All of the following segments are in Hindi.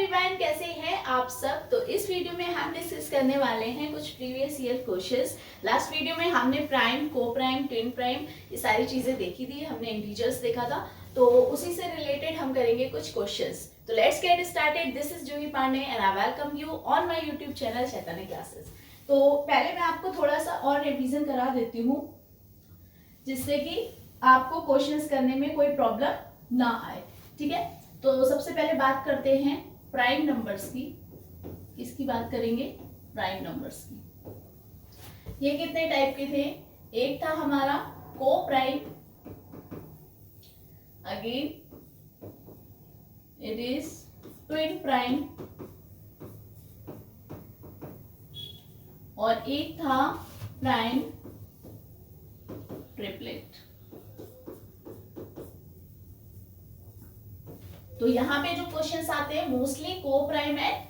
एवरीवन, कैसे हैं आप सब। तो इस वीडियो में हम डिस्कस करने वाले हैं कुछ previous year questions. Last video में हमने प्राइम, को प्राइम, ट्विन प्राइम ये सारी चीजें देखी थी, हमने इंटीजर्स देखा था, तो उसी से रिलेटेड हम करेंगे कुछ क्वेश्चंस। तो let's get started. This is Juhi Pandey and I welcome you on my YouTube channel Chaitanya classes. तो पहले मैं आपको थोड़ा सा और रिवीजन करा देती हूँ जिससे कि आपको क्वेश्चंस करने में कोई प्रॉब्लम ना आए, ठीक है। तो सबसे पहले बात करते हैं प्राइम नंबर्स की। किसकी बात करेंगे? प्राइम नंबर्स की। ये कितने टाइप के थे? एक था हमारा को prime, again it is twin prime, और एक था प्राइम ट्रिपलेट। तो यहाँ पे जो क्वेश्चंस आते हैं मोस्टली को प्राइम एंड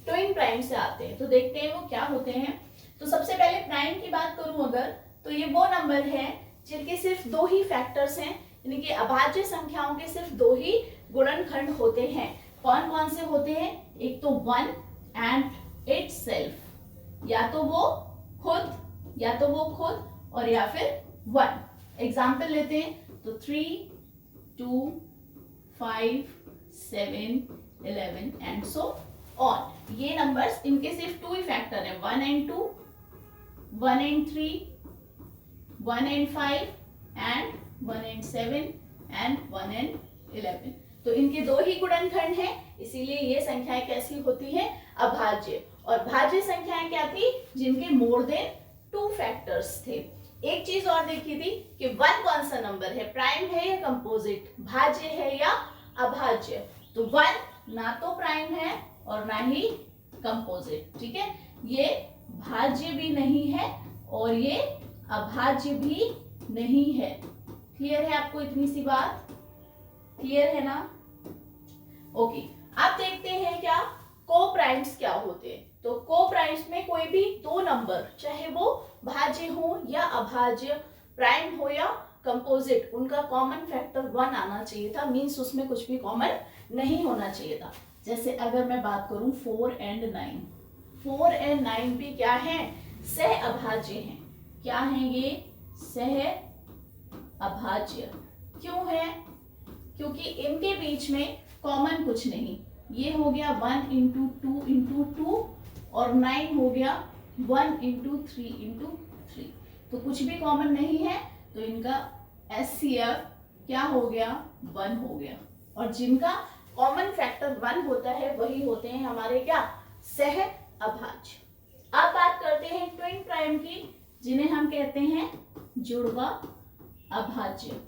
ट्विन प्राइम से आते हैं। तो देखते हैं वो क्या होते हैं। तो सबसे पहले प्राइम की बात करूं अगर, तो ये वो नंबर है जिनके सिर्फ दो ही फैक्टर्स हैं, यानी कि अभाज्य संख्याओं के सिर्फ दो ही गुणनखंड होते हैं। कौन कौन से होते हैं? एक तो 1 एंड इटसेल्फ, या तो वो खुद और या फिर 1। एग्जाम्पल लेते हैं तो 3, 2, 5, 7, 11 एंड सो ऑन। ये नंबर्स, इनके सिर्फ टू ही फैक्टर है, 1 and 2, 1 and 3, 1 and 5 and 1 and 7 and 1 and 11। तो इनके दो ही गुणनखंड हैं, इसीलिए ये संख्याएं कैसी होती हैं? अभाज्य। और भाज्य संख्याएं क्या थी? जिनके मोर देन 2 फैक्टर्स थे। एक चीज और देखी थी कि 1 कौन सा नंबर है, प्राइम है या कंपोजिट, भाज्य है या अभाज्य। तो 1 ना तो प्राइम है और ना ही कंपोजिट, ठीक है। ये भाज्य भी नहीं है और ये अभाज्य भी नहीं है। क्लियर है आपको इतनी सी बात? क्लियर है ना? ओके, अब देखते हैं क्या को प्राइम्स क्या होते हैं। तो को प्राइम्स में कोई भी दो नंबर, चाहे वो भाज्य हो या अभाज्य, प्राइम हो या कंपोजिट, उनका कॉमन फैक्टर 1 आना चाहिए था। मींस उसमें कुछ भी कॉमन नहीं होना चाहिए था। जैसे अगर मैं बात करूं 4 and 9, 4 and 9 भी क्या है? सह अभाज्य हैं। क्या है ये? सह अभाज्य। क्यों है? क्योंकि इनके बीच में कॉमन कुछ नहीं। ये हो गया 1 into 2 into 2 और 9 हो गया 1 into 3 into 3। तो कुछ भी कॉमन नहीं है, तो इनका एचसीएफ क्या हो गया? 1 हो गया। और जिनका कॉमन फैक्टर 1 होता है वही होते हैं हमारे क्या? सह अभाज्य। अब बात करते हैं ट्विन प्राइम की, जिन्हें हम कहते हैं जुड़वा अभाज्य।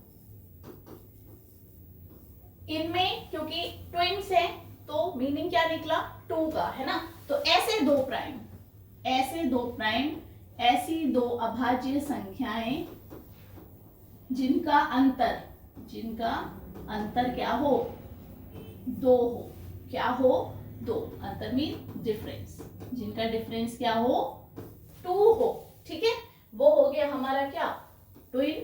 इनमें क्योंकि ट्विन्स है तो मीनिंग क्या निकला? 2 का, है ना। तो ऐसे दो प्राइम, ऐसी दो अभाज्य संख्याएं जिनका अंतर क्या हो? 2 हो। क्या हो? 2। अंतर मीन डिफरेंस। जिनका डिफरेंस क्या हो? 2 हो, ठीक है। वो हो गया हमारा क्या? Twin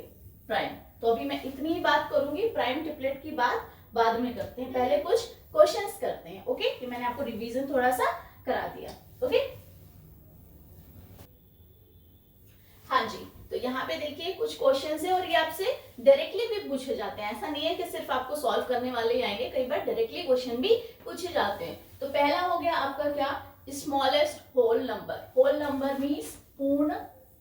prime. तो अभी मैं इतनी ही बात करूंगी, प्राइम ट्रिपलेट की बात बाद में करते हैं। पहले कुछ क्वेश्चंस करते हैं, ओके। कि मैंने आपको रिवीजन थोड़ा सा करा दिया, ओके। हाँ जी, तो यहाँ पे देखिए कुछ क्वेश्चंस है और ये आपसे डायरेक्टली भी पूछे जाते हैं। ऐसा नहीं है कि सिर्फ आपको सॉल्व करने वाले ही आएंगे, कई बार डायरेक्टली क्वेश्चन भी पूछे जाते हैं। तो पहला हो गया आपका क्या? Smallest whole number. Whole number means पूर्ण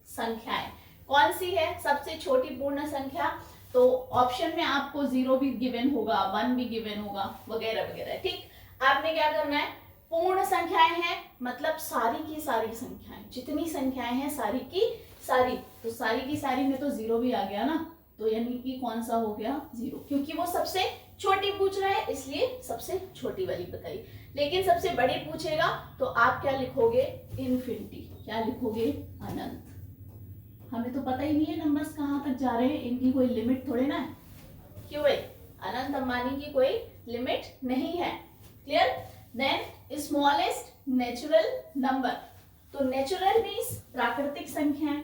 संख्याएं। कौन सी है सबसे छोटी पूर्ण संख्या? तो ऑप्शन में आपको 0 भी गिवन होगा, 1 भी गिवन होगा, वगैरह वगैरह, ठीक। आपने क्या करना है? पूर्ण संख्याएं हैं मतलब सारी की सारी संख्याएं, जितनी संख्याएं हैं सारी की सारी। तो सारी की सारी में तो 0 भी आ गया ना, तो यानी कि कौन सा हो गया? 0, क्योंकि वो सबसे छोटी पूछ रहा है इसलिए सबसे छोटी वाली बताई। लेकिन सबसे बड़ी पूछेगा तो आप क्या लिखोगे? इनफिनिटी। क्या लिखोगे? अनंत। हमें तो पता ही नहीं है नंबर्स कहाँ तक जा रहे हैं, इनकी कोई लिमिट थोड़े ना है। क्यों भाई? अनंत अंबानी की कोई लिमिट नहीं है। Clear? Then smallest natural number. तो नेचुरल मीन्स प्राकृतिक संख्याएं।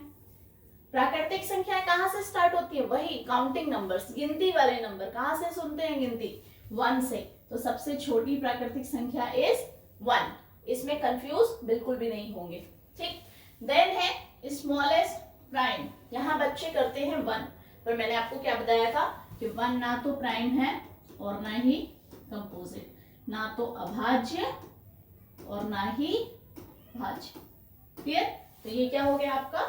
प्राकृतिक संख्याएं कहां से स्टार्ट होती है? वही काउंटिंग नंबर्स, गिनती वाले नंबर। कहां से सुनते हैं गिनती? 1 से। तो सबसे छोटी प्राकृतिक संख्या इज 1, इसमें कंफ्यूज बिल्कुल भी नहीं होंगे, ठीक। देन है स्मॉलेस्ट प्राइम, यहाँ बच्चे करते हैं 1, पर मैंने आपको क्या बताया था कि 1 ना तो प्राइम है और ना ही कंपोजिट, ना तो अभाज्य और ना ही भाज्य, क्लियर। तो ये क्या हो गया आपका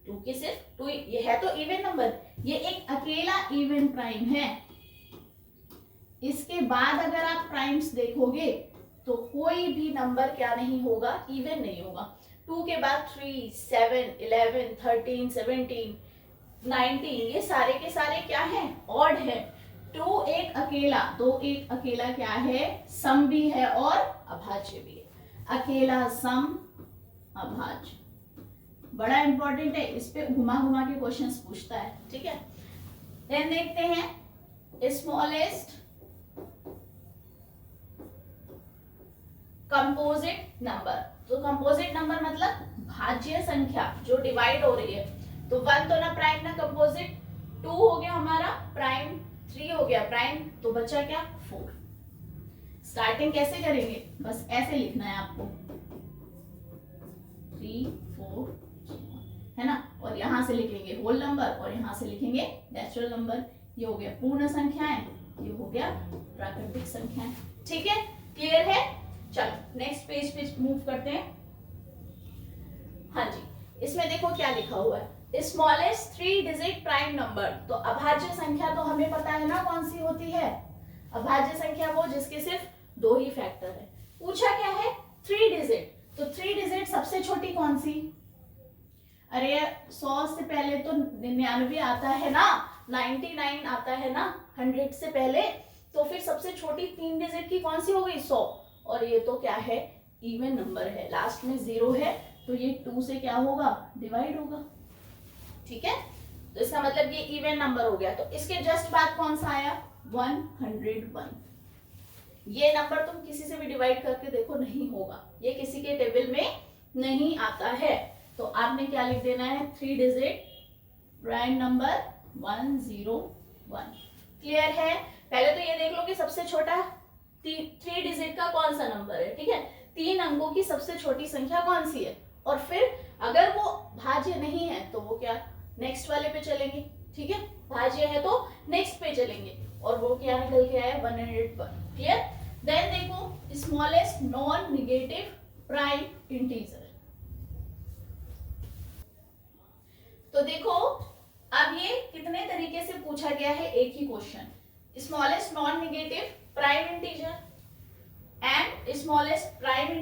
2 के सिर्फ 2, ये है तो इवन नंबर, ये एक अकेला इवन प्राइम है। इसके बाद अगर आप प्राइम्स देखोगे तो कोई भी नंबर क्या नहीं होगा, इवन नहीं होगा। 2 के बाद 3, 7, 11, 13, 17, 19, ये सारे के सारे क्या हैं, ऑड है। 2 एक अकेला, 2 एक अकेला क्या है, सम भी है और अभाज्य भी है। अकेला सम अभाज्य बड़ा इंपॉर्टेंट है, इस पे घुमा घुमा के क्वेश्चंस पूछता है, ठीक है। देन देखते हैं स्मॉलेस्ट कंपोजिट नंबर। तो कंपोजिट नंबर मतलब भाज्य संख्या जो डिवाइड हो रही है। तो 1 तो ना प्राइम ना कंपोजिट, 2 हो गया हमारा प्राइम, 3 हो गया प्राइम, तो बचा क्या 4। स्टार्टिंग कैसे करेंगे, बस ऐसे लिखना है आपको 3, 4 है ना, और यहां से लिखेंगे होल नंबर और यहां से लिखेंगे नेचुरल नंबर। ये हो गया पूर्ण संख्याएं, ये हो गया प्राकृतिक संख्याएं, ठीक है, क्लियर है। चलो नेक्स्ट पेज पे मूव करते हैं। हाँ जी, इसमें देखो क्या लिखा हुआ है, स्मॉलेस्ट 3 डिजिट प्राइम नंबर। तो अभाज्य संख्या तो हमें पता है ना कौन सी होती है, अभाज्य संख्या वो जिसके सिर्फ 2 ही फैक्टर है। पूछा क्या है 3 डिजिट, तो 3 डिजिट सबसे छोटी कौन सी, अरे 100 से पहले तो 99 आता है ना, 99 आता है ना 100 से पहले, तो फिर सबसे छोटी 3 डिजिट की कौन सी हो गई 100, और ये तो क्या है इवन नंबर है, लास्ट में 0 है, तो ये 2 से क्या होगा डिवाइड होगा, ठीक है। तो इसका मतलब ये इवन नंबर हो गया। तो इसके जस्ट बाद कौन सा आया 101। ये नंबर तुम किसी से भी डिवाइड करके देखो नहीं होगा, ये किसी के टेबल में नहीं आता है। तो आपने क्या लिख देना है 3 डिजिट प्राइम नंबर 101, क्लियर है। पहले तो ये देख लो कि सबसे छोटा 3 डिजिट का कौन सा नंबर है, ठीक है, 3 अंकों की सबसे छोटी संख्या कौन सी है, और फिर अगर वो भाज्य नहीं है तो वो क्या नेक्स्ट वाले पे चलेंगे, ठीक है, भाज्य है तो नेक्स्ट पे चलेंगे, और वो क्या निकल के आया 101, क्लियर। देन देखो smallest non negative prime integer. तो देखो अब ये कितने तरीके से पूछा गया है एक ही question, smallest non negative prime integer and smallest prime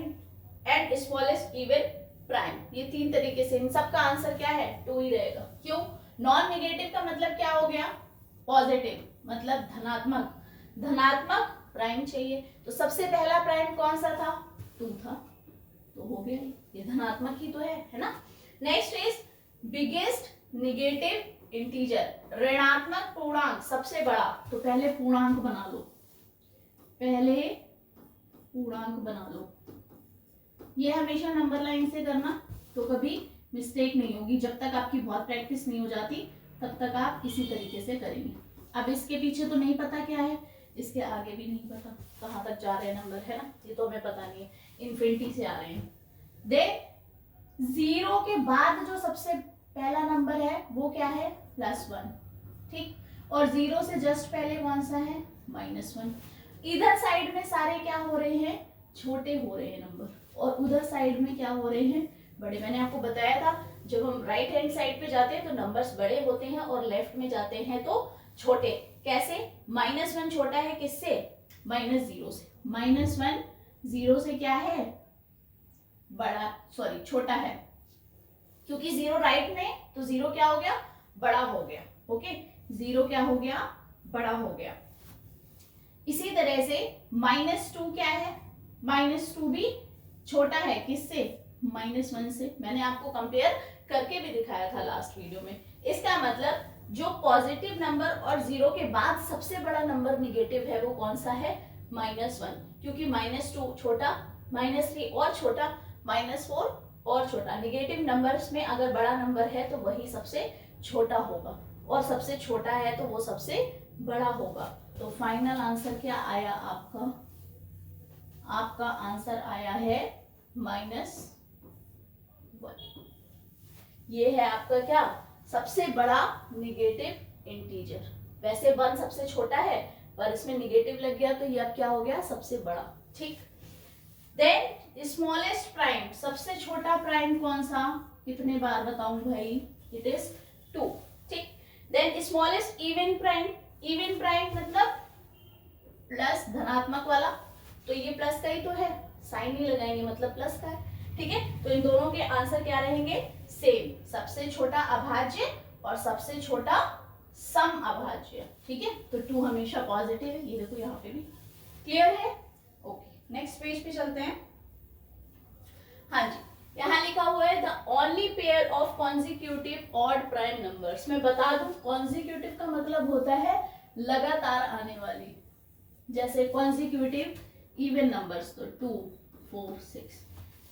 and smallest even prime, ये 3 तरीके से, इन सब का आंसर क्या है 2 ही रहेगा। क्यों, नॉन निगेटिव का मतलब क्या हो गया पॉजिटिव, मतलब धनात्मक, धनात्मक प्राइम चाहिए। तो सबसे पहला प्राइम कौन सा था 2 था, तो हो गया ये धनात्मक ही तो है ना। Next is biggest negative integer, ऋणात्मक पूर्णांक सबसे बड़ा, तो पहले पूर्णांक बना लो, पहले पूर्णांक बना लो, ये हमेशा नंबर लाइन से करना, तो कभी मिस्टेक नहीं होगी। जब तक आपकी बहुत प्रैक्टिस नहीं हो जाती तब तक आप इसी तरीके से करेंगे। अब इसके पीछे तो नहीं पता क्या है, इसके आगे भी नहीं पता कहाँ तक जा रहे हैं नंबर, है ना, ये तो हमें पता नहीं है, इन्फिनिटी से आ रहे हैं। देख 0 के बाद जो सबसे पहला नंबर है वो क्या है +1, ठीक, और 0 से जस्ट पहले कौन सा है -1। इधर साइड में सारे क्या हो रहे हैं छोटे हो रहे हैं नंबर, और उधर साइड में क्या हो रहे हैं बड़े। मैंने आपको बताया था जब हम राइट हैंड साइड पे जाते हैं तो नंबर्स बड़े होते हैं और लेफ्ट में जाते हैं तो छोटे। कैसे, -1 छोटा है किससे -0 से, -1 0 से क्या है बड़ा, सॉरी छोटा है, क्योंकि 0 राइट में, तो 0 क्या हो गया बड़ा हो गया, ओके, 0 क्या हो गया बड़ा हो गया। इसी तरह से -2 क्या है, -2 भी छोटा है किससे -1 से, मैंने आपको कंपेयर करके भी दिखाया था लास्ट वीडियो में। इसका मतलब जो पॉजिटिव नंबर और 0 के बाद सबसे बड़ा नंबर निगेटिव है वो कौन सा है -1, क्योंकि -2 छोटा, -3 और छोटा, -4 और छोटा। निगेटिव नंबर्स में अगर बड़ा नंबर है तो वही सबसे छोटा होगा, और सबसे छोटा है तो वो सबसे बड़ा होगा। तो फाइनल आंसर क्या आया आपका आपका आंसर आया है -1। ये है आपका क्या, सबसे बड़ा निगेटिव इंटीजर। वैसे 1 सबसे छोटा है, पर इसमें निगेटिव लग गया तो ये अब क्या हो गया, सबसे बड़ा। ठीक। देन स्मॉलेस्ट प्राइम, सबसे छोटा प्राइम कौन सा, कितने बार बताऊं भाई, इट इज 2। ठीक। Then smallest even prime, even prime मतलब प्लस धनात्मक वाला, तो ये प्लस का ही तो है, साइन ही लगाएंगे मतलब प्लस का है। ठीक है, तो इन दोनों के आंसर क्या रहेंगे, सेम, सबसे छोटा अभाज्य और सबसे छोटा सम अभाज्य। ठीक है, तो 2 हमेशा पॉजिटिव है, ये देखो यहाँ पे भी क्लियर है। ओके, नेक्स्ट पेज पे चलते हैं। हाँ जी, यहाँ लिखा हुआ है the only pair of consecutive odd prime numbers. मैं बता दूं, कॉन्जिक्यूटिव का मतलब होता है लगातार आने वाली, जैसे कॉन्जिक्यूटिव इवन नंबर्स तो 2, 4, 6,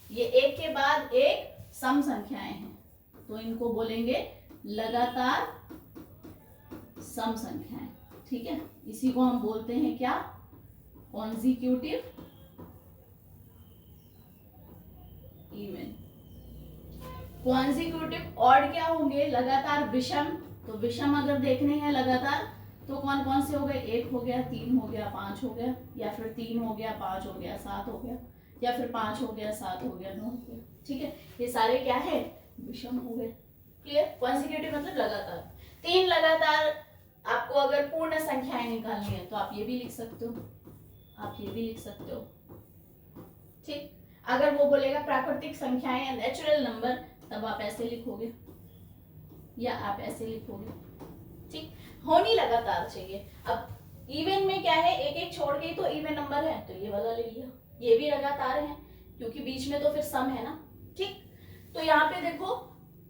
ये एक के बाद एक सम संख्याएं हैं, तो इनको बोलेंगे लगातार सम संख्याएं। ठीक है, इसी को हम बोलते हैं क्या, कॉन्जिक्यूटिव इवन। कॉन्जिक्यूटिव ऑड क्या होंगे, लगातार विषम। तो विषम अगर देखने हैं लगातार तो कौन कौन से हो गए, 1 हो गया, 3 हो गया, 5 हो गया, या फिर 3 हो गया, 5 हो गया, 7 हो गया, या फिर 5 हो गया, 7 हो गया, 9 हो गया। ठीक है, ये सारे क्या है, विषम हो गए। क्लियर, कॉन्जिक्यूटिव मतलब लगातार। 3 लगातार आपको अगर पूर्ण संख्याएं निकालनी है तो आप ये भी लिख सकते हो, आप ये भी लिख सकते हो। ठीक, अगर वो बोलेगा प्राकृतिक संख्याएं या नेचुरल नंबर, तब आप ऐसे लिखोगे या आप ऐसे लिखोगे। ठीक, होनी लगातार चाहिए। अब इवन में क्या है, एक एक छोड़ के तो इवन नंबर है, तो ये वाला ले लिया, ये भी लगातार है क्योंकि बीच में तो फिर सम है ना। ठीक, तो यहाँ पे देखो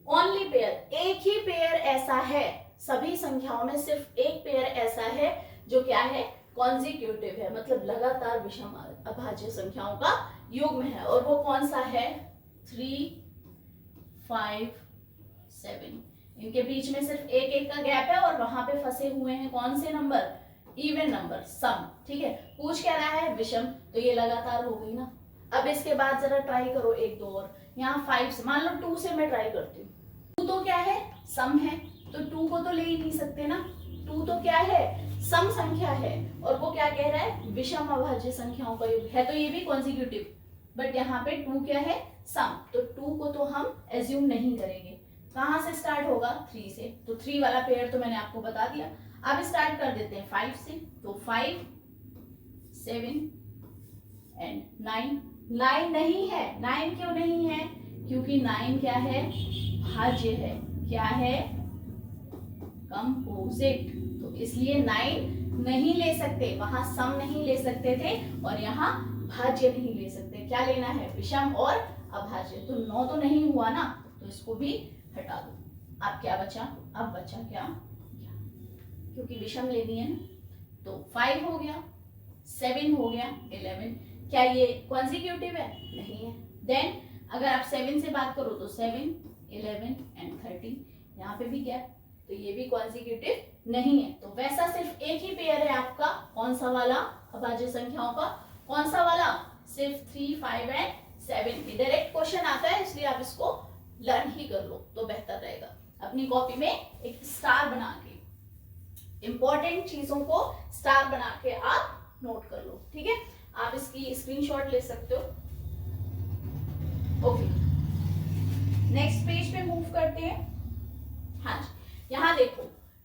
ओनली पेयर, एक ही पेयर ऐसा है, सभी संख्याओं में सिर्फ एक पेयर ऐसा है जो क्या है, कॉन्जिक्यूटिव है, मतलब लगातार विषम अभाज्य संख्याओं का युग्म है। और वो कौन सा है, 3, 5, 7। इनके बीच में सिर्फ एक एक का गैप है और वहां पे फंसे हुए हैं कौन से नंबर, इवन नंबर, सम। ठीक है, पूछ क्या रहा है, विषम, तो ये लगातार हो गई ना। अब इसके बाद जरा ट्राई करो 1, 2 और, यहाँ 5 से, मान लो 2 से मैं ट्राई करती हूँ। 2 तो क्या है, सम है, तो 2 को तो ले ही नहीं सकते ना, 2 तो क्या है, सम संख्या है, और वो क्या कह रहा है, विषम अभाज्य संख्याओं का योग है, तो ये भी कॉन्जिक्यूटिव, बट यहाँ पे 2 क्या है, सम, तो 2 को तो हम एज्यूम नहीं करेंगे। कहां से स्टार्ट होगा, 3 से, तो 3 वाला पेयर तो मैंने आपको बता दिया। अब स्टार्ट कर देते हैं 5 से, तो 5, 7 एंड 9। 9 नहीं है, 9 क्यों नहीं है, क्योंकि 9 क्या है, भाज्य है, क्या है, कंपोजिट, तो इसलिए 9 नहीं ले सकते, वहां सम नहीं ले सकते थे और यहाँ भाज्य नहीं ले सकते। क्या लेना है, विषम और अभाज्य, तो 9 तो नहीं हुआ ना, तो इसको भी हटा दो। अब क्या बचा, अब बचा क्या, क्योंकि विषम लेनी है ना, तो 5 हो गया, 7 हो गया, 11। क्या ये कॉन्जिक्यूटिव है, नहीं है। देन अगर आप 7 से बात करो तो 7, 11 एंड 13, यहाँ पे भी गैप, तो ये भी कॉन्जिक्यूटिव नहीं है। तो वैसा सिर्फ एक ही पेयर है आपका, कौन सा वाला, अभाज्य संख्याओं का, कौन सा वाला, सिर्फ 3, 5 एंड 7। डायरेक्ट क्वेश्चन आता है, इसलिए आप इसको लर्न ही कर लो तो बेहतर रहेगा। अपनी कॉपी में एक स्टार बना के, इंपॉर्टेंट चीजों को स्टार बना के आप नोट कर लो। ठीक है, आप इसकी स्क्रीनशॉट ले सकते हो। ओके, नेक्स्ट पेज पे मूव करते हैं। हाँ जी, यहाँ देखो,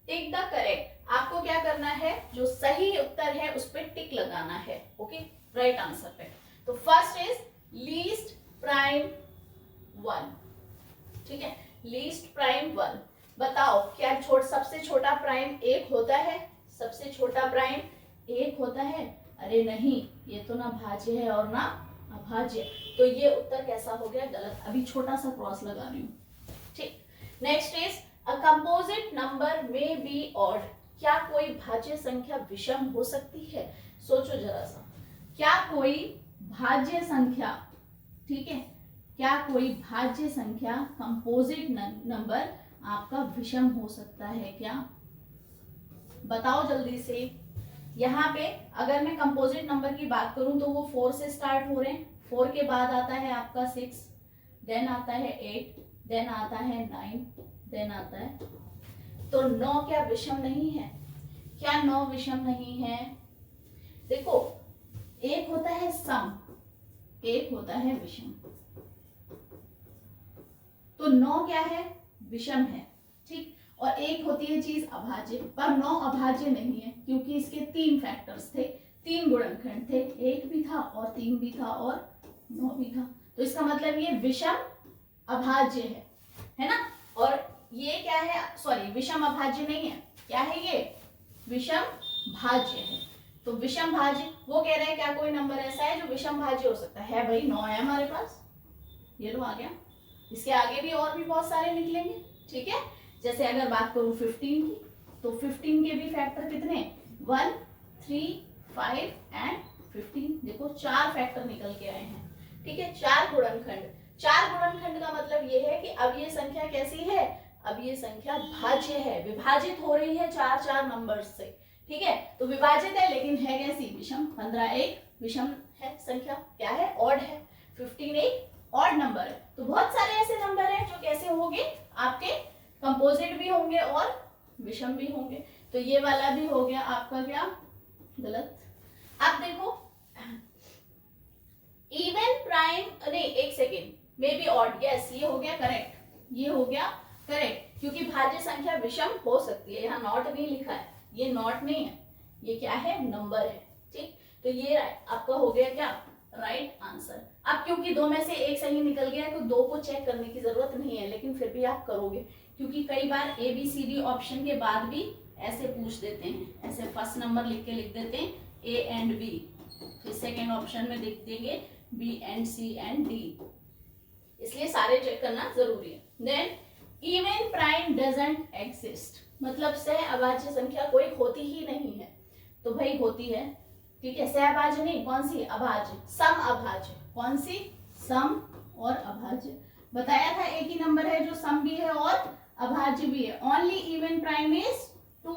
टिक द करेक्ट, आपको क्या करना है, जो सही उत्तर है उस पर टिक लगाना है। ओके, राइट आंसर पे। तो फर्स्ट इज लीस्ट प्राइम 1। ठीक है, लीस्ट प्राइम 1। बताओ क्या सबसे छोटा प्राइम 1 होता है, सबसे छोटा प्राइम 1 होता है, अरे नहीं, ये तो ना भाज्य है और ना अभाज्य, तो ये उत्तर कैसा हो गया, गलत। अभी छोटा सा क्रॉस लगा रही हूँ। ठीक, next is a composite number may be odd. क्या कोई भाज्य संख्या विषम हो सकती है, सोचो जरा सा, क्या कोई भाज्य संख्या, ठीक है, क्या कोई भाज्य संख्या कंपोजिट नंबर आपका विषम हो सकता है क्या, बताओ जल्दी से। यहाँ पे अगर मैं कंपोजिट नंबर की बात करूं तो वो 4 से स्टार्ट हो रहे हैं। 4 के बाद आता है आपका 6, देन आता है 8, देन आता है 9, देन आता है, तो 9 क्या विषम नहीं है? क्या 9 विषम नहीं है? देखो, एक होता है सम, एक होता है विषम, तो 9 क्या है? विषम है, ठीक। और एक होती है चीज अभाज्य, पर 9 अभाज्य नहीं है क्योंकि इसके 3 फैक्टर्स थे, 3 गुणनखंड थे, 1 भी था और 3 भी था और 9 भी था, तो इसका मतलब ये विषम अभाज्य है ना। और ये क्या है? सॉरी, विषम अभाज्य नहीं है, क्या है ये? विषम भाज्य है। तो विषम भाज्य, वो कह रहे हैं क्या कोई नंबर ऐसा है जो विषम भाज्य हो सकता है? भाई 9 है हमारे पास, ये लो आ गया। इसके आगे भी और भी बहुत सारे निकलेंगे, ठीक है। जैसे अगर बात करूं 15 की, तो 15 के भी फैक्टर कितने? 1, 3, 5 एंड 15। देखो 4 फैक्टर निकल के आए हैं, ठीक है। 4 गुणनखंड, 4 गुणनखंड का मतलब ये है कि अब ये संख्या कैसी है? अब ये संख्या भाज्य है, विभाजित हो रही है 4 नंबर से, ठीक है। तो विभाजित है लेकिन है कैसी? विषम। 15 एक विषम है संख्या, क्या है? ऑड है। 15 एक ऑड नंबर है। तो बहुत सारे ऐसे नंबर हैं जो कैसे होंगे? आपके कंपोजिट भी होंगे और विषम भी होंगे। तो ये वाला भी हो गया आपका क्या? गलत। अब देखो, इवन प्राइम, नहीं एक second, may be odd, yes ये हो गया करेक्ट, ये हो गया करेक्ट, क्योंकि भाज्य संख्या विषम हो सकती है। यहाँ नॉट नहीं लिखा है, ये नॉट नहीं है, ये क्या है? नंबर है, ठीक। तो ये आपका हो गया क्या? Right answer. अब क्योंकि 2 में से एक सही निकल गया तो 2 को चेक करने की जरूरत नहीं है, लेकिन फिर भी आप करोगे क्योंकि कई बार ABCD ऑप्शन के बाद भी ऐसे पूछ देते हैं, ऐसे फर्स्ट नंबर लिख देते हैं A एंड B, फिर सेकेंड ऑप्शन में लिख देंगे B and C and D, इसलिए सारे चेक करना जरूरी है। Then even prime doesn't exist, मतलब सह अभाज्य संख्या कोई होती ही नहीं है। तो भाई होती है, ठीक है। सहअभाज्य नहीं, कौन सी? अभाज्य, सम अभाज्य। कौन सी? सम और अभाज्य। बताया था एक ही नंबर है जो सम भी है और अभाज्य भी है। ओनली इवन प्राइम इज 2,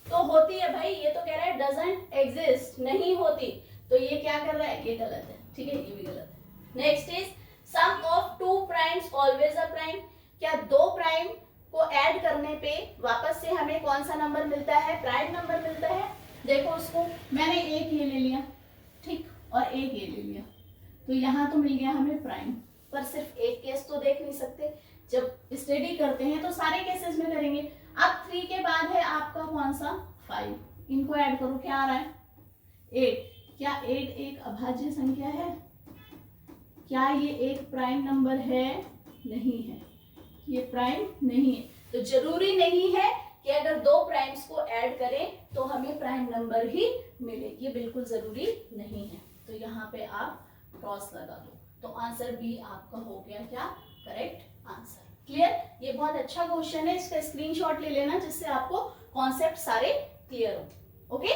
तो होती है भाई। ये तो कह रहा है डजंट एग्जिस्ट, नहीं होती, तो ये क्या कर रहा है? ये गलत है, ठीक है, ये भी गलत है। Next is sum of 2 primes always a prime, क्या 2 प्राइम को ऐड करने पे वापस से हमें कौन सा नंबर मिलता है? प्राइम नंबर मिलता है। देखो उसको, मैंने एक ये ले लिया, ठीक, और एक ये ले लिया, तो यहाँ तो मिल गया हमें प्राइम, पर सिर्फ एक केस तो देख नहीं सकते। जब स्टडी करते हैं तो सारे केसेस में करेंगे। अब 3 के बाद है आपका कौन सा? 5, इनको ऐड करो, क्या आ रहा है? 8। क्या 8 एक अभाज्य संख्या है? क्या ये एक प्राइम नंबर है? नहीं है, ये प्राइम नहीं है। तो जरूरी नहीं है कि अगर 2 प्राइम्स को ऐड करें तो हमें प्राइम नंबर ही मिले, ये बिल्कुल जरूरी नहीं है। तो यहाँ पे आप क्रॉस लगा दो, तो आंसर बी आपका हो गया क्या? Correct answer. क्लियर? ये बहुत अच्छा क्वेश्चन है, इसका स्क्रीनशॉट ले लेना जिससे आपको कॉन्सेप्ट सारे क्लियर हो। ओके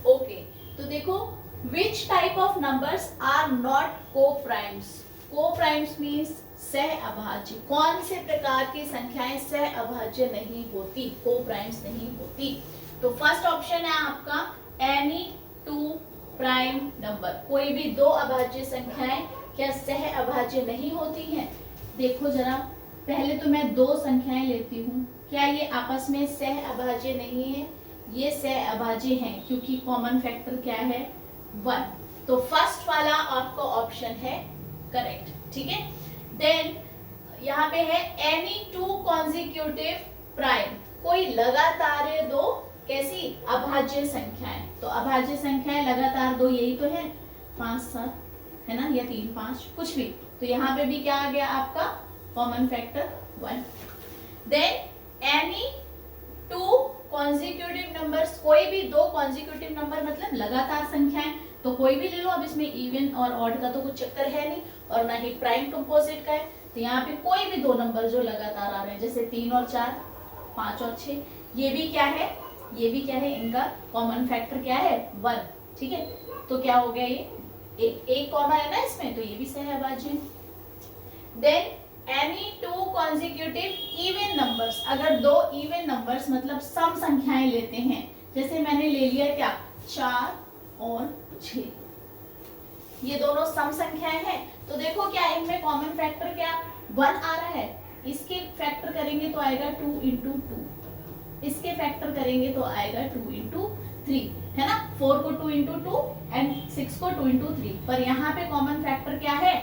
ओके, तो देखो, which type of numbers are not coprimes? Coprimes means सह अभाज्य। कौन से प्रकार की संख्याएं सह अभाज्य नहीं होती, को-प्राइम्स नहीं होती? तो फर्स्ट ऑप्शन है आपका एनी 2 प्राइम नंबर, कोई भी 2 अभाज्य संख्याएं क्या सह अभाज्य नहीं होती हैं? देखो जरा, पहले तो मैं 2 संख्याएं लेती हूँ, क्या ये आपस में सह अभाज्य नहीं है? ये सह अभाज्य हैं क्योंकि कॉमन फैक्टर क्या है? 1। तो फर्स्ट वाला आपका ऑप्शन है करेक्ट, ठीक है। देन यहाँ पे है एनी 2 कॉन्जिक्यूटिव प्राइम, कोई लगातार 2 कैसी अभाज्य संख्याएं। तो अभाज्य संख्याएं लगातार 2 यही तो है, 5 7 है ना, या 3 5 कुछ भी। तो यहाँ पे भी क्या आ गया आपका? Common factor 1। Then any 2 consecutive numbers, कोई भी 2 कॉन्जिक्यूटिव नंबर मतलब लगातार संख्याएं, तो कोई भी ले लो। अब इसमें इवन और ऑड का तो कुछ चक्कर है नहीं, और ना ही प्राइम कंपोजिट का है। तो यहाँ पे कोई भी 2 नंबर जो लगातार आ रहे हैं, जैसे 3 और 4, 5 और 6, ये भी क्या है? ये भी क्या है? इनका कॉमन फैक्टर क्या है? 1, ठीक है। तो क्या हो गया? ये एक कॉमा है ना इसमें, तो ये भी सह अभाज्य है। Then any two consecutive even numbers, अगर दो इवन नंबर्स मतलब सम संख्याएं लेते हैं, जैसे मैंने ले लिया क्या 4 और 6, ये दोनों सम संख्याएं हैं, तो देखो क्या इनमें कॉमन फैक्टर क्या 1 आ रहा है, इसके फैक्टर करेंगे तो आएगा 2 इंटू 2, इसके फैक्टर करेंगे तो आएगा 2 इंटू 3, है ना, 4 को 2 इंटू 2 एंड 6 को 2 इंटू 3, पर यहाँ पे कॉमन फैक्टर क्या है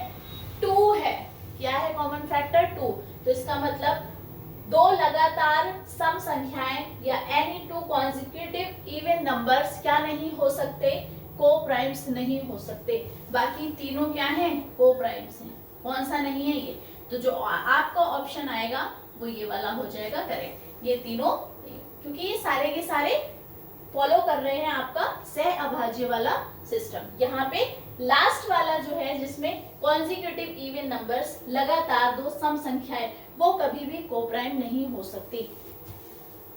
2 है, क्या है कॉमन फैक्टर 2, तो इसका मतलब दो लगातार सम संख्याएं या any two consecutive even numbers क्या नहीं हो सकते, को प्राइम्स नहीं हो सकते, बाकी तीनों क्या हैं को प्राइम्स हैं, कौन सा नहीं है ये, तो जो आपका ऑप्शन आएगा वो ये वाला हो जाएगा करेक्ट, ये तीनों, क्योंकि ये सारे के सारे फॉलो कर रहे हैं आपका सह अभाज्य वाला सिस्टम। यहाँ पे लास्ट वाला जो है जिसमें कॉन्जिक्यूटिव इवन नंबर्स लगातार दो सम संख्याएं, वो कभी भी कोप्राइम नहीं हो सकती,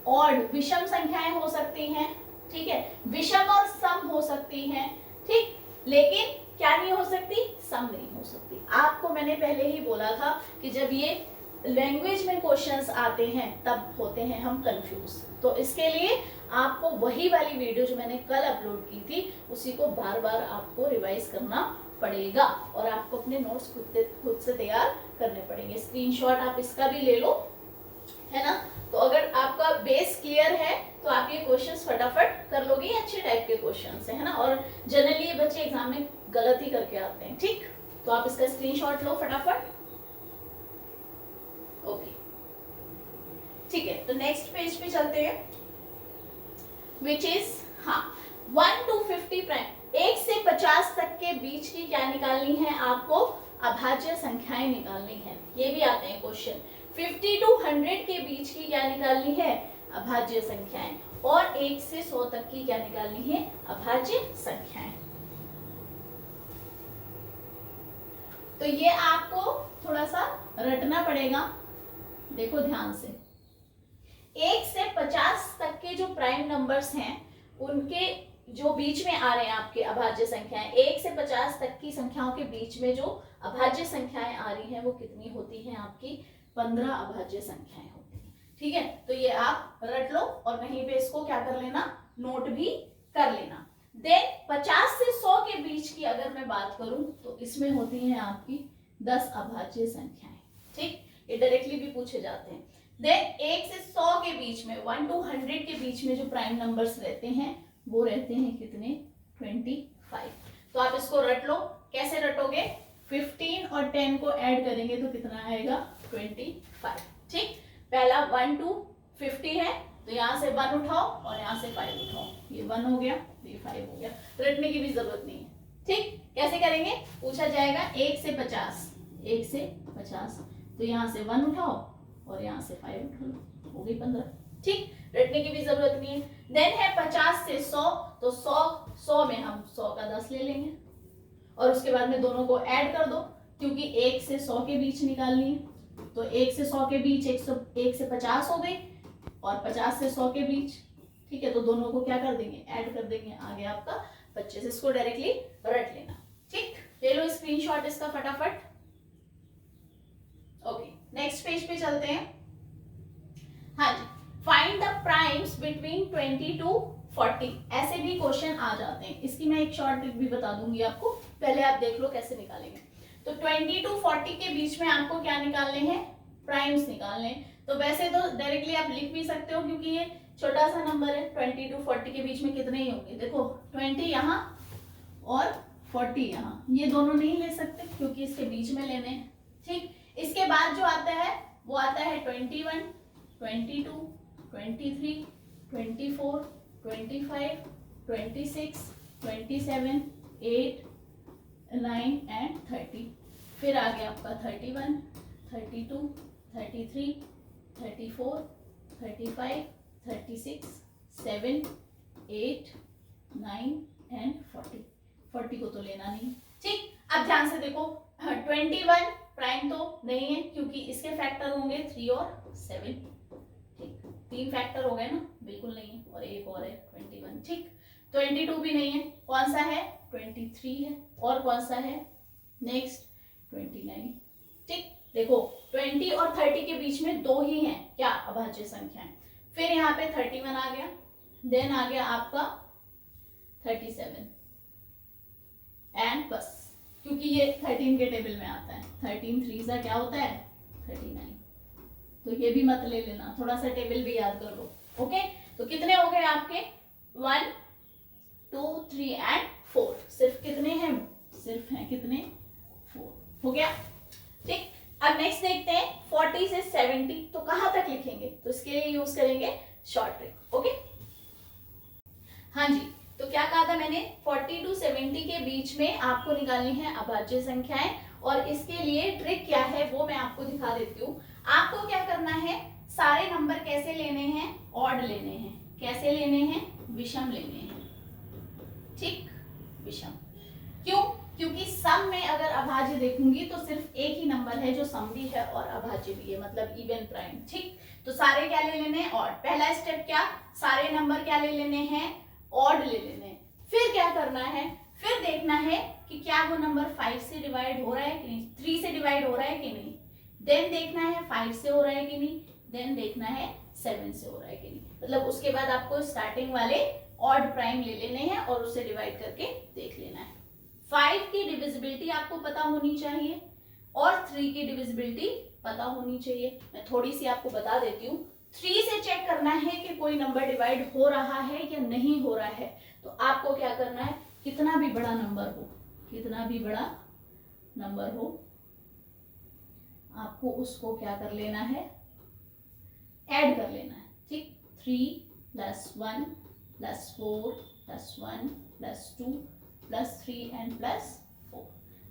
और विषम संख्याएं हो सकती हैं, ठीक है, विषम और सम हो सकती हैं, ठीक, लेकिन क्या नहीं हो सकती, सम नहीं हो सकती। आपको मैंने पहले ही बोला था कि जब ये लैंग्वेज में क्वेश्चंस आते हैं तब होते हैं हम कंफ्यूज, तो इसके लिए आपको वही वाली वीडियो जो मैंने कल अपलोड की थी उसी को बार बार आपको रिवाइज करना पड़ेगा, और आपको अपने नोट्स खुद से तैयार करने पड़ेंगे। स्क्रीनशॉट आप इसका भी ले लो, है ना, तो अगर आपका बेस क्लियर है तो आप ये क्वेश्चंस फटाफट कर लोगे, अच्छे टाइप के क्वेश्चंस है ना, और जनरली ये बच्चे एग्जाम में गलत ही करके आते हैं, ठीक, तो आप इसका स्क्रीनशॉट लो फटाफट। ओके, ठीक है, तो नेक्स्ट पेज पे चलते हैं, विच इज 1 to 50 प्राइम, 1 से 50 तक के बीच की क्या निकालनी है आपको, अभाज्य संख्याएं निकालनी है, ये भी आते हैं क्वेश्चन। 50 to 100 के बीच की क्या निकालनी है, अभाज्य संख्याएं, और 1 से 100 तक की क्या निकालनी है, अभाज्य संख्याएं। तो ये आपको थोड़ा सा रटना पड़ेगा, देखो ध्यान से, 1 से 50 तक के जो प्राइम नंबर्स हैं उनके जो बीच में आ रहे हैं आपके अभाज्य संख्याएं, 1 से 50 तक की संख्याओं के बीच में जो अभाज्य संख्याएं आ रही हैं वो कितनी होती हैं आपकी, 15 अभाज्य संख्याएं होती हैं, ठीक है, तो ये आप रट लो और वहीं पे इसको क्या कर लेना, नोट भी कर लेना। देन 50 से 100 के बीच की अगर मैं बात करूं तो इसमें होती हैं आपकी 10 अभाज्य संख्याएं, ठीक, ये डायरेक्टली भी पूछे जाते हैं। देन 1 से 100 के बीच में 1 to 100 के बीच में जो प्राइम नंबर्स रहते हैं वो रहते हैं कितने, 25, तो आप इसको रट लो, कैसे रटोगे, 15 और 10 को ऐड करेंगे तो कितना आएगा 25, ठीक, पहला 1 to 50 है तो यहाँ से 1 उठाओ और यहाँ से 5 उठाओ, ये 1 हो गया, ये 5 हो गया, रटने की भी जरूरत नहीं है, ठीक, कैसे करेंगे, पूछा जाएगा 1 से 50, तो यहाँ से 1 उठाओ और यहाँ से 5 उठा लो, हो गई 15, ठीक, रटने की भी जरूरत नहीं है। देन है 50 से 100, तो 100 में हम 100 का 10 ले लेंगे और उसके बाद में दोनों को ऐड कर दो, क्योंकि 1 से 100 के बीच निकालनी है, तो 1 से 100 के बीच 1 से 50 हो गई और 50 से 100 के बीच, ठीक है, तो दोनों को क्या कर देंगे, ऐड कर देंगे, आगे आपका 25, इसको डायरेक्टली रट लेना, ठीक, ले लो स्क्रीनशॉट इसका फटाफट। ओके, नेक्स्ट पेज पे चलते हैं, हाँ जी, find the primes between 20 to 40, ऐसे भी क्वेश्चन आ जाते हैं, इसकी मैं एक शॉर्ट ट्रिक भी बता दूंगी आपको, पहले आप देख लो कैसे निकालेंगे। तो 20 to 40 के बीच में आपको क्या निकालने हैं, प्राइम्स निकालने हैं, तो वैसे तो डायरेक्टली आप लिख भी सकते हो क्योंकि ये छोटा सा नंबर है, 20 to 40 के बीच में कितने ही होंगे, देखो 20 यहाँ और 40 यहाँ, ये दोनों नहीं ले सकते क्योंकि इसके बीच में लेने हैं, ठीक, इसके बाद जो आता है वो आता है 21, 22, 23, 24, 25, 26, 27, 8, 9 एंड 30, फिर आ गया आपका 31, 32, 33, 34, 35, 36, 7, 8, 9 एंड 40 को तो लेना नहीं, ठीक, अब ध्यान से देखो 21 प्राइम तो नहीं है क्योंकि इसके फैक्टर होंगे 3 और 7, ठीक, 3 फैक्टर हो गए ना, बिल्कुल नहीं है, और एक और है 21, ठीक, 22 भी नहीं है, कौन सा है 23 है, और कौन सा है नेक्स्ट 29, ठीक, देखो 20 और 30 के बीच में दो ही हैं क्या अभाज्य संख्याएं। फिर यहाँ पे 31 आ गया, देन आ गया आपका 37 एंड बस, क्योंकि ये 13 के टेबल में आता है। 13 3 सा क्या होता है 39, तो ये भी मत ले लेना, थोड़ा सा टेबल भी याद कर लो। ओके, तो कितने हो गए आपके 1 2 3 एंड 4। सिर्फ कितने हैं, सिर्फ हैं कितने 4 हो गया। ठीक, अब नेक्स्ट देखते हैं 40 से 70, तो कहां तक लिखेंगे, तो इसके लिए यूज करेंगे शॉर्ट ट्रिक। ओके, हाँ जी, तो क्या कहा था मैंने, 40 टू 70 के बीच में आपको निकालनी है अभाज्य संख्याएं, और इसके लिए ट्रिक क्या है वो मैं आपको दिखा देती हूँ। आपको क्या करना है, सारे नंबर कैसे लेने हैं, ऑड लेने हैं। कैसे लेने हैं, विषम लेने हैं। ठीक, विषम। क्यों, क्योंकि सम में अगर अभाज्य देखूंगी तो सिर्फ एक ही नंबर है जो सम भी है और अभाज्य भी है, मतलब इवन प्राइम। ठीक, तो सारे क्या ले लेने हैं, ऑड। पहला स्टेप क्या, सारे नंबर क्या ले लेने हैं, ऑड ले लेने हैं। फिर क्या करना है, फिर देखना है कि क्या वो नंबर 5 से डिवाइड हो रहा है कि नहीं, 3 से डिवाइड हो रहा है कि नहीं, देन देखना है 5 से हो रहा है कि नहीं, देन देखना है 7 से हो रहा है कि नहीं। मतलब उसके बाद आपको स्टार्टिंग वाले ऑड प्राइम ले लेने हैं और उसे डिवाइड करके देख लेना है। 5 की डिविजिबिलिटी आपको पता होनी चाहिए और 3 की डिविजिबिलिटी पता होनी चाहिए। मैं थोड़ी सी आपको बता देती हूँ। 3 से चेक करना है कि कोई नंबर डिवाइड हो रहा है या नहीं हो रहा है, तो आपको क्या करना है, कितना भी बड़ा नंबर हो, कितना भी बड़ा नंबर हो, आपको उसको क्या कर लेना है, ऐड कर लेना है। ठीक, 3 + 1 + 4 + 1 + 2 + 3 एंड +4।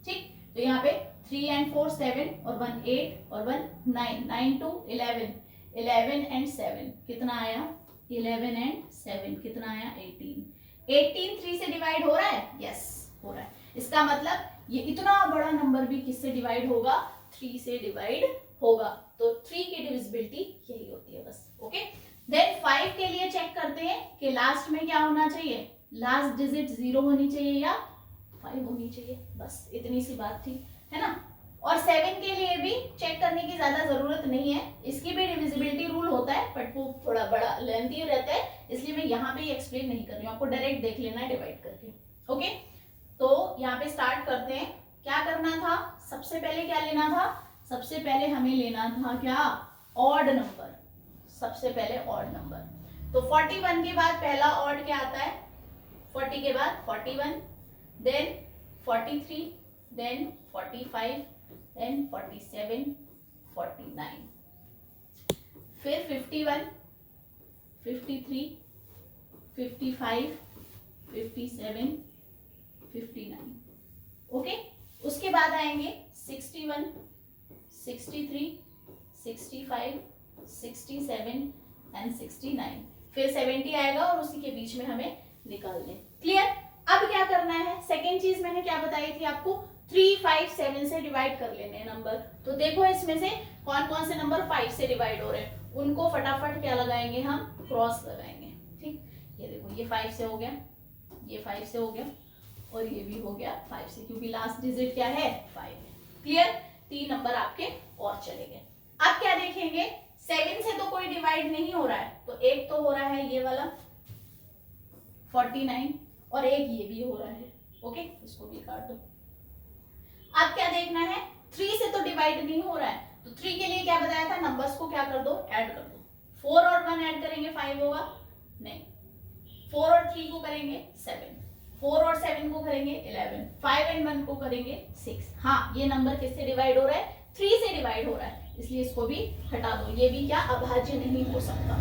ठीक, तो यहाँ पे 3 एंड 4 7 और 1 8 और 1 9, 9 2 11, 11 एंड 7 कितना आया, 11 एंड 7 कितना आया 18। 18 3 से डिवाइड हो रहा है, यस हो रहा है। इसका मतलब ये इतना बड़ा नंबर भी किससे डिवाइड होगा, 3 से डिवाइड होगा। तो 3 की डिविजिबिलिटी यही होती है बस। ओके, देन 5 के लिए चेक करते हैं कि लास्ट में क्या होना चाहिए, लास्ट डिजिट 0 होनी चाहिए या 5 होनी चाहिए, बस इतनी सी बात थी, है ना। और 7 के लिए भी चेक करने की ज्यादा जरूरत नहीं है, इसकी भी डिविजिबिलिटी रूल होता है, बट वो थोड़ा बड़ा लेंथी रहता है, इसलिए मैं यहाँ पे एक्सप्लेन नहीं कर रही हूँ, आपको डायरेक्ट देख लेना है डिवाइड करके। ओके, तो यहाँ पे स्टार्ट करते हैं। क्या करना था, सबसे पहले क्या लेना था, सबसे पहले हमें लेना था क्या, ऑड नंबर। सबसे पहले ऑड नंबर, तो 41 के बाद पहला ऑड क्या आता है, 40 के बाद 41, देन 43, देन 45, देन 47, 49, फिर 51, 53, 55, 57, 59। ओके, उसके बाद आएंगे 61, 63, 65, 67 एंड 69, फिर 70 आएगा और उसी के बीच में हमें निकालने। क्लियर। अब क्या करना है, सेकेंड चीज मैंने क्या बताई थी आपको, 3 5 7 से डिवाइड कर लेने हैं नंबर। तो देखो इसमें से कौन कौन से नंबर 5 से डिवाइड हो रहे हैं, उनको फटाफट क्या लगाएंगे हम, क्रॉस लगाएंगे। ठीक, ये देखो ये 5 से हो गया, ये 5 से हो गया और ये भी हो गया 5 से, क्योंकि लास्ट डिजिट क्या है 5 है। क्लियर, 3 नंबर आपके और चले गए। अब क्या देखेंगे, 7 से तो कोई डिवाइड नहीं हो रहा है, तो एक तो हो रहा है ये वाला 49 और एक ये भी हो रहा है। ओके, इसको भी काट दो। अब क्या देखना है, 3 से तो डिवाइड नहीं हो रहा है, तो 3 के लिए क्या बताया था, नंबर्स को क्या कर दो, ऐड कर दो। 4 और 1 ऐड करेंगे 5 होगा, नहीं 4 और 3 को करेंगे 7, 4 और 7 को करेंगे 11, 5 एंड 1 को करेंगे 6। हाँ, ये नंबर किससे डिवाइड हो रहा है, 3 से डिवाइड हो रहा है, इसलिए इसको भी हटा दो, ये भी क्या अभाज्य नहीं हो सकता।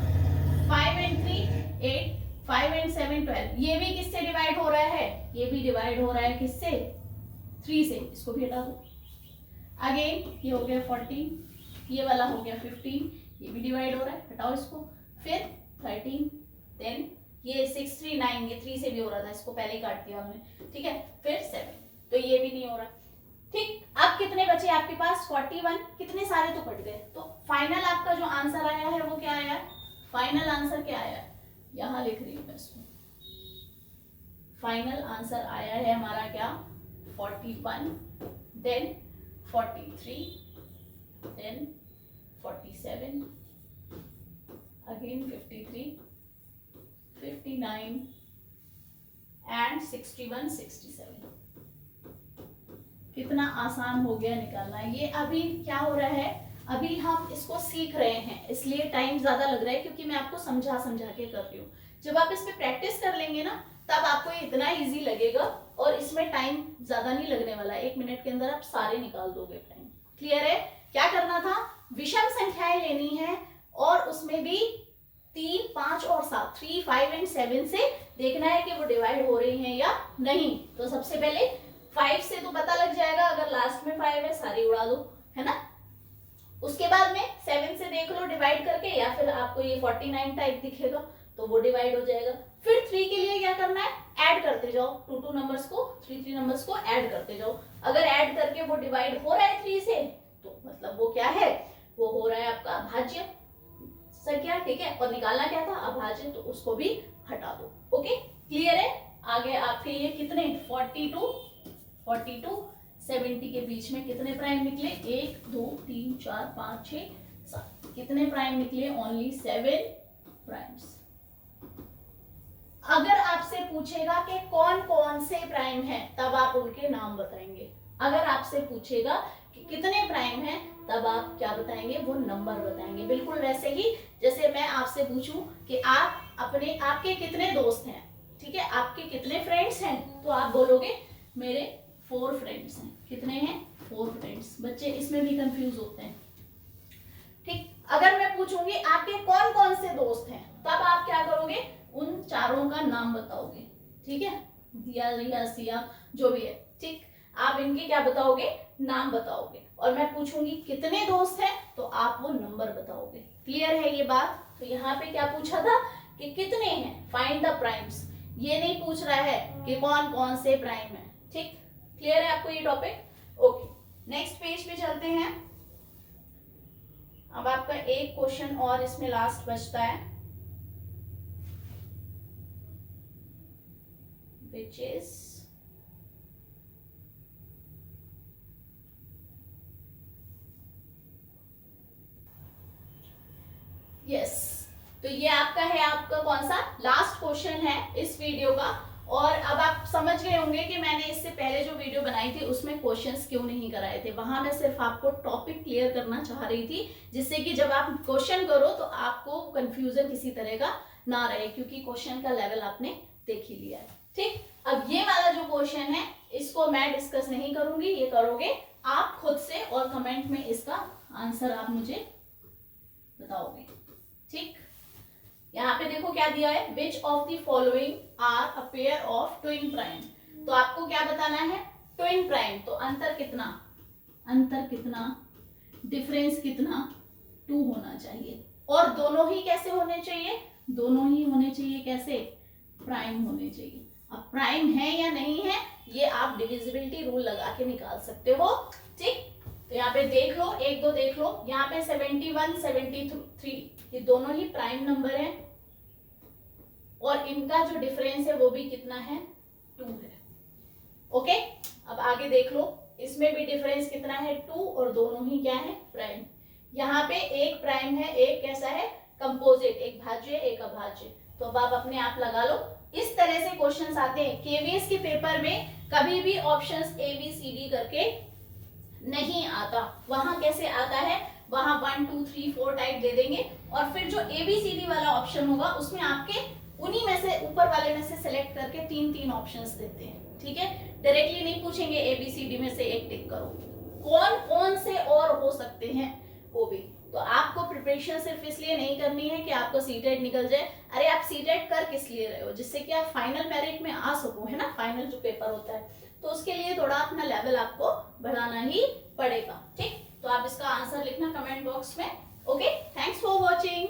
5 एंड 3 8, 5 एंड 7 12, ये भी किससे डिवाइड हो रहा है, ये भी डिवाइड हो रहा है किससे, 3 से, इसको भी हटा दो। अगेन ये हो गया 14, ये वाला हो गया 15, ये भी डिवाइड हो रहा है, हटाओ इसको। फिर 13, देन ये 6 3 9, ये 3 से भी हो रहा था, इसको पहले ही काट दिया हमने। ठीक है, फिर 7, तो ये भी नहीं हो रहा। ठीक, अब कितने बचे आपके पास, 41, कितने सारे तो कट गए, तो फाइनल आपका जो आंसर आया है वो क्या आया है, फाइनल आंसर क्या आया है, यहां लिख रही हूं मैं इसको। फाइनल आंसर आया है हमारा क्या, 41, देन 43, then 47, again 53, 59 and 61, 67। कितना आसान हो गया निकालना। ये अभी क्या हो रहा है, अभी हम इसको सीख रहे हैं, इसलिए टाइम ज्यादा लग रहा है क्योंकि मैं आपको समझा समझा के कर रही हूँ। जब आप इस पे प्रैक्टिस कर लेंगे ना तब आपको ये इतना इजी लगेगा और इसमें टाइम ज्यादा नहीं लगने वाला। 1 मिनट के अंदर आप सारे निकाल दोगे टाइम। क्लियर है? क्या करना था, विषम संख्याएं लेनी है और उसमें भी 3, 5 और 7, 3, 5 एंड 7 से देखना है कि वो डिवाइड हो रही हैं या नहीं। तो सबसे पहले 5 से तो पता लग जाएगा, अगर लास्ट में 5 है सारी उड़ा दो, है ना। उसके बाद में 7 से देख लो डिवाइड करके, या फिर आपको ये 49 टाइप दिखेगा तो वो डिवाइड हो जाएगा। फिर 3 के लिए क्या करना है, ऐड करते जाओ 2 नंबर्स को, 3 नंबर्स को ऐड करते जाओ। अगर ऐड करके वो डिवाइड हो रहा है 3 से तो मतलब वो क्या है, वो हो रहा है आपका अभाज्य संख्या, ठीक है। और निकालना क्या था, अभाज्य, तो उसको भी हटा दो। ओके, क्लियर है? आगे आपके ये कितने 42 70 के बीच में कितने प्राइम निकले, 1 2 3 4 5 6 7, कितने प्राइम निकले, ओनली 7 प्राइम्स। अगर आपसे पूछेगा कि कौन कौन से प्राइम हैं तब आप उनके नाम बताएंगे। अगर आपसे पूछेगा कि कितने प्राइम हैं तब आप क्या बताएंगे, वो नंबर बताएंगे। बिल्कुल वैसे ही जैसे मैं आपसे पूछूं कि आपके कितने दोस्त हैं, ठीक है, आपके कितने फ्रेंड्स हैं, तो आप बोलोगे मेरे 4 फ्रेंड्स हैं। कितने हैं, 4 फ्रेंड्स। बच्चे इसमें भी कंफ्यूज होते हैं, ठीक। अगर मैं पूछूंगी आपके कौन कौन से दोस्त हैं तब आप क्या करोगे, उन चारों का नाम बताओगे, ठीक है, दिया रिया सिया जो भी है, ठीक। आप इनके क्या बताओगे, नाम बताओगे। और मैं पूछूंगी कितने दोस्त हैं तो आप वो नंबर बताओगे। क्लियर है ये बात? तो यहाँ पे क्या पूछा था कि कितने हैं, फाइंड द प्राइम्स। ये नहीं पूछ रहा है कि कौन कौन से प्राइम है, ठीक। क्लियर है आपको ये टॉपिक? ओके, नेक्स्ट पेज पे चलते हैं। अब आपका एक क्वेश्चन और इसमें लास्ट बचता है, which is yes, तो ये आपका है, आपका कौन सा लास्ट क्वेश्चन है इस वीडियो का। और अब आप समझ गए होंगे कि मैंने इससे पहले जो वीडियो बनाई थी उसमें क्वेश्चंस क्यों नहीं कराए थे। वहां मैं सिर्फ आपको टॉपिक क्लियर करना चाह रही थी, जिससे कि जब आप क्वेश्चन करो तो आपको कंफ्यूजन किसी तरह का ना रहे, क्योंकि क्वेश्चन का लेवल आपने देख ही लिया है, ठीक। अब ये वाला जो क्वेश्चन है इसको मैं डिस्कस नहीं करूंगी, ये करोगे आप खुद से, और कमेंट में इसका आंसर आप मुझे बताओगे, ठीक। यहाँ पे देखो क्या दिया है, which of the following are a pair of twin prime. तो आपको क्या बताना है, ट्विन प्राइम, तो अंतर कितना, डिफरेंस कितना, 2 होना चाहिए। और दोनों ही कैसे होने चाहिए, दोनों ही होने चाहिए कैसे, प्राइम होने चाहिए। अब प्राइम है या नहीं है ये आप डिविजिबिलिटी रूल लगा के निकाल सकते हो, ठीक। तो यहाँ पे देख लो, 1 2 देख लो, यहाँ पे 71 73 ये दोनों ही प्राइम नंबर हैं और इनका जो डिफरेंस है वो भी कितना है, 2 है। ओके, अब आगे देख लो, इसमें भी डिफरेंस कितना है, 2, और दोनों ही क्या है, प्राइम। यहाँ पे एक प्राइम है, एक कैसा है, कंपोजिट, एक भाज्य एक अभाज्य। तो अब आप अपने आप लगा लो। इस तरह से क्वेश्चंस आते हैं केवीएस के पेपर में। कभी भी ऑप्शंस ABCD करके नहीं आता, वहां कैसे आता है, वहां 1 2 3 4 टाइप दे देंगे और फिर जो ABCD वाला ऑप्शन होगा उसमें आपके उन्हीं में से, ऊपर वाले में से सिलेक्ट करके 3 ऑप्शंस देते हैं, ठीक है। डायरेक्टली नहीं पूछेंगे ABCD में से एक टिक करो, कौन कौन से और हो सकते हैं वो भी। तो आपको प्रिपरेशन सिर्फ इसलिए नहीं करनी है कि आपको सीटेट निकल जाए। अरे आप सीटेट कर किस लिए रहे हो, जिससे कि आप फाइनल मेरिट में आ सको, है ना, फाइनल जो पेपर होता है। तो उसके लिए थोड़ा अपना लेवल आपको बढ़ाना ही पड़ेगा, ठीक। तो आप इसका आंसर लिखना कमेंट बॉक्स में। Okay, thanks for watching.